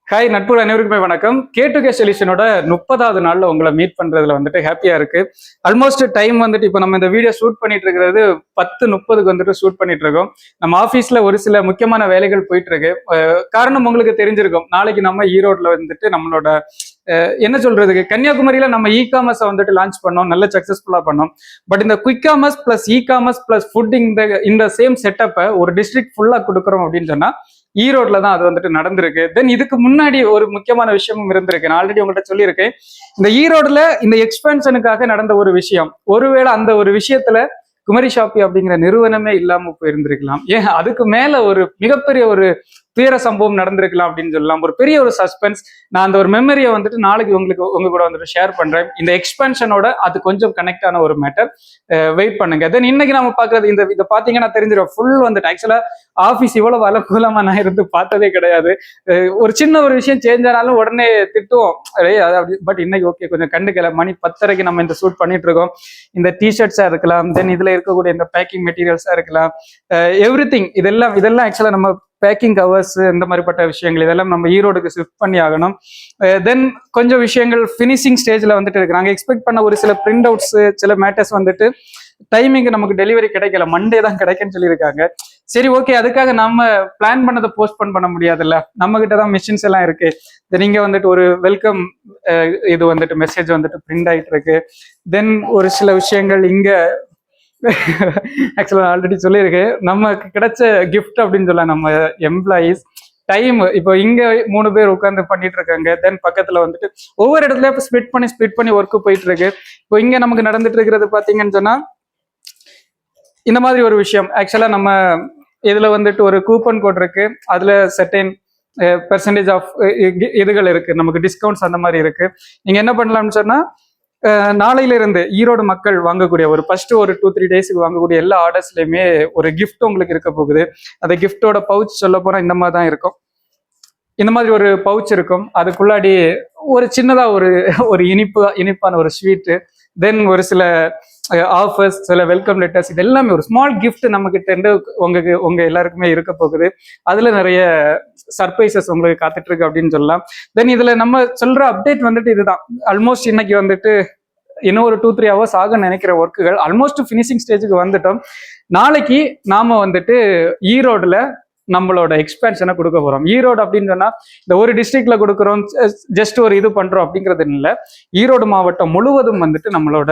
Hi நட்புகள் அனைவருக்குமே வணக்கம். K2K சொல்யூஷனோட 30வது நாள்ல உங்களை மீட் பண்றதுல வந்துட்டு ஹாப்பியா இருக்கு. ஆல்மோஸ்ட் டைம் வந்துட்டு இப்போ நம்ம இந்த வீடியோ ஷூட் பண்ணிட்டு இருக்கிறது 10:30க்கு வந்துட்டு ஷூட் பண்ணிட்டு இருக்கோம். நம்ம ஆஃபீஸ்ல ஒரு சில முக்கியமான வேலைகள் போயிட்டு இருக்கு. காரணம் உங்களுக்கு தெரிஞ்சிருக்கும். நாளைக்கு நம்ம ஈரோட்ல வந்துட்டு நம்மளோட என்ன சொல்றதுக்கு கன்னியாகுமரியில நம்ம இ-காமர்ஸ் வந்துட்டு லான்ச் பண்ணோம், நல்ல சக்சஸ்ஃபுல்லா பண்ணோம். பட் இந்த quick commerce plus e-commerce plus food இந்த சேம் செட்டப்பை ஒரு டிஸ்ட்ரிக்ட் ஃபுல்லா கொடுக்குறோம் அப்படின்னு சொன்னா ஈரோட்ல தான் அது வந்துட்டு நடந்திருக்கு. தென் இதுக்கு முன்னாடி ஒரு முக்கியமான விஷயமும் இருந்திருக்கு. நான் ஆல்ரெடி உங்கள்கிட்ட சொல்லியிருக்கேன். இந்த ஈரோடுல இந்த எக்ஸ்பென்ஷனுக்காக நடந்த ஒரு விஷயம், ஒருவேளை அந்த ஒரு விஷயத்துல குமரி ஷாப்பி அப்படிங்கிற நிறுவனமே இல்லாம போயிருந்திருக்கலாம். ஏன் அதுக்கு மேல ஒரு மிகப்பெரிய ஒரு துயர சம்பவம் நடந்திருக்கலாம் அப்படின்னு சொல்லலாம். ஒரு பெரிய ஒரு சஸ்பென்ஸ். நான் அந்த ஒரு மெமரியை வந்துட்டு நாளைக்கு உங்க கூட வந்துட்டு ஷேர் பண்றேன். இந்த எக்ஸ்பென்ஷனோட அது கொஞ்சம் கனெக்ட் ஆன ஒரு மேட்டர். வெயிட் பண்ணுங்க. தென் இன்னைக்கு நம்ம பாக்குறது இதை பாத்தீங்கன்னா தெரிஞ்சிடும். ஃபுல் வந்துட்டு ஆக்சுவலா ஆஃபீஸ் இவ்வளவு அலங்கூலமா நான் இருந்து பார்த்ததே கிடையாது. ஒரு சின்ன ஒரு விஷயம் சேஞ்ச் ஆனாலும் உடனே திட்டுவோம். பட் இன்னைக்கு ஓகே, கொஞ்சம் கண்டுக்கல. மணி 10:30க்கு நம்ம இந்த ஷூட் பண்ணிட்டு இருக்கோம். இந்த டிஷர்ட்ஸா இருக்கலாம், தென் இதுல இருக்கக்கூடிய இந்த பேக்கிங் மெட்டீரியல்ஸா இருக்கலாம், எவ்ரி திங் இதெல்லாம் ஆக்சுவலா நம்ம பேக்கிங் கவர்ஸ் இந்த மாதிரிப்பட்ட விஷயங்கள் இதெல்லாம் நம்ம ஈரோடுக்கு ஷிஃப்ட் பண்ணி ஆகணும். தென் கொஞ்சம் விஷயங்கள் ஃபினிஷிங் ஸ்டேஜ்ல வந்துட்டு இருக்கு. நாங்கள் எக்ஸ்பெக்ட் பண்ண ஒரு சில பிரிண்ட் அவுட்ஸ், சில மேட்டர்ஸ் வந்துட்டு டைமிங் நமக்கு டெலிவரி கிடைக்கல, மண்டே தான் கிடைக்குன்னு சொல்லியிருக்காங்க. சரி ஓகே, அதுக்காக நம்ம பிளான் பண்ணதை போஸ்ட்போன் பண்ண முடியாதுல்ல, நம்ம கிட்ட தான் மிஷின்ஸ் எல்லாம் இருக்கு. நீங்க வந்துட்டு ஒரு வெல்கம் இது வந்துட்டு மெசேஜ் வந்துட்டு பிரிண்ட் ஆயிட்டு இருக்கு. தென் ஒரு சில விஷயங்கள் இங்க ஆக்சுவலா ஆல்ரெடி சொல்லியிருக்கேன், நமக்கு கிடைச்ச கிஃப்ட் அப்படின்னு சொல்ல நம்ம எம்ப்ளாயீஸ் டைம் இப்போ இங்க 3 பேர் உட்காந்து பண்ணிட்டு இருக்காங்க. தென் பக்கத்துல வந்துட்டு ஒவ்வொரு இடத்துலயும் ஸ்பிளிட் பண்ணி ஒர்க்கு போயிட்டு இருக்கு. இப்போ இங்க நமக்கு நடந்துட்டு இருக்கிறது பாத்தீங்கன்னு சொன்னா இந்த மாதிரி ஒரு விஷயம். ஆக்சுவலா நம்ம இதுல வந்துட்டு ஒரு கூப்பன் கோட் இருக்கு, அதுல செர்டைன் பெர்சன்டேஜ் ஆஃப் இதுகள் இருக்கு, நமக்கு டிஸ்கவுண்ட்ஸ் அந்த மாதிரி இருக்கு. நீங்க என்ன பண்ணலாம்னு சொன்னா நாளையில இருந்து ஈரோடு மக்கள் வாங்கக்கூடிய ஒரு ஃபர்ஸ்ட் ஒரு 2-3 டேஸ்க்கு வாங்கக்கூடிய எல்லா ஆர்டர்ஸ்லயுமே ஒரு கிஃப்ட் உங்களுக்கு இருக்க போகுது. அந்த கிஃப்டோட பவுச் சொல்ல போனா இந்த மாதிரி தான் இருக்கும். இந்த மாதிரி ஒரு பவுச் இருக்கும். அதுக்குள்ளாடி ஒரு சின்னதா ஒரு இனிப்பான ஒரு ஸ்வீட்டு, தென் ஒரு சில ஆஃபர்ஸ், சில வெல்கம் லெட்டர்ஸ், இது எல்லாமே ஒரு ஸ்மால் கிஃப்ட் நம்ம கிட்ட இருந்து உங்க எல்லாருக்குமே இருக்க போகுது. அதுல நிறைய சர்ப்ரைசஸ் உங்களுக்கு காத்துட்டு இருக்கு அப்படின்னு சொல்லலாம். தென் இதுல நம்ம சொல்ற அப்டேட் வந்துட்டு இதுதான். ஆல்மோஸ்ட் இன்னைக்கு வந்துட்டு இன்னும் ஒரு 2-3 ஹவர்ஸ் ஆகும்னு நினைக்கிற ஒர்க்குகள் ஆல்மோஸ்ட் ஃபினிஷிங் ஸ்டேஜுக்கு வந்துட்டோம். நாளைக்கு நாம வந்துட்டு ஈரோடுல நம்மளோட எக்ஸ்பென்ஷனை கொடுக்க போறோம். ஈரோடு அப்படின்னு சொன்னா இந்த ஒரு டிஸ்ட்ரிக்ட்ல கொடுக்குறோம், ஜஸ்ட் ஒரு இது பண்றோம் அப்படிங்கிறது இல்லை. ஈரோடு மாவட்டம் முழுவதும் வந்துட்டு நம்மளோட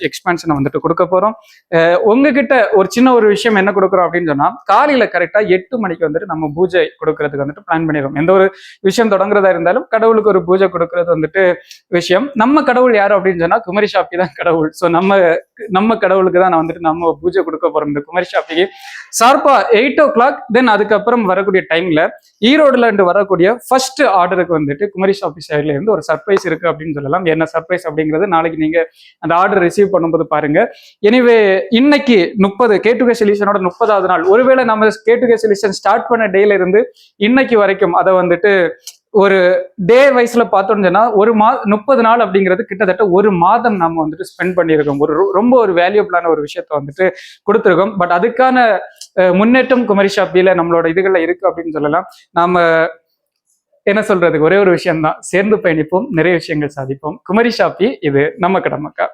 எக்ஸ்பென்ஷனை வந்துட்டு கொடுக்க போறோம். உங்ககிட்ட ஒரு சின்ன ஒரு விஷயம் என்ன கொடுக்குறோம் அப்படின்னு சொன்னா, காலையில கரெக்டா 8 மணிக்கு வந்துட்டு நம்ம பூஜை கொடுக்கறதுக்கு வந்துட்டு பிளான் பண்ணிடுறோம். எந்த ஒரு விஷயம் தொடங்குறதா இருந்தாலும் கடவுளுக்கு ஒரு பூஜை கொடுக்கறது வந்துட்டு விஷயம். நம்ம கடவுள் யாரு அப்படின்னு சொன்னா குமரி ஷாப்பி தான் கடவுள். ஸோ நம்ம கடவுளுக்கு தான் வந்துட்டு நம்ம பூஜை கொடுக்க போறோம். இந்த குமரி ஷாப்பிக்கு ஷார்ப்பா 8 o'clock. தென் அதுக்கப்புறம் வரக்கூடிய டைம்ல ஈரோடுல இருந்து வரக்கூடிய ஃபர்ஸ்ட் ஆர்டருக்கு வந்துட்டு குமரி ஷாப்பி சைட்ல இருந்து ஒரு சர்ப்ரைஸ் இருக்கு அப்படின்னு சொல்லலாம். என்ன சர்ப்ரைஸ் அப்படிங்கிறது நாளைக்கு நீங்க அந்த ஆர்டர் ரிசீவ் பண்ணும்போது பாருங்க. எனிவே இன்னைக்கு 30 K2K சொல்யூஷனோட 30வது நாள். ஒருவேளை நம்ம K2K சொல்யூஷன் ஸ்டார்ட் பண்ண டேல இருந்து இன்னைக்கு வரைக்கும் அதை வந்துட்டு ஒரு டே வைஸ்ல பார்த்தோம்னு சொன்னா 30 நாள் அப்படிங்கிறது கிட்டத்தட்ட ஒரு மாதம் நம்ம வந்துட்டு ஸ்பெண்ட் பண்ணியிருக்கோம். ரொம்ப ஒரு வேல்யூபிளான ஒரு விஷயத்த வந்துட்டு கொடுத்துருக்கோம். பட் அதுக்கான முன்னேற்றம் குமரி ஷாப்பில நம்மளோட இதுகள்ல இருக்கு அப்படின்னு சொல்லலாம். நாம என்ன சொல்றதுக்கு ஒரே ஒரு விஷயம் தான், சேர்ந்து பயணிப்போம், நிறைய விஷயங்கள் சாதிப்போம். குமரி ஷாப்பி, இது நம்ம கடமைக்கா.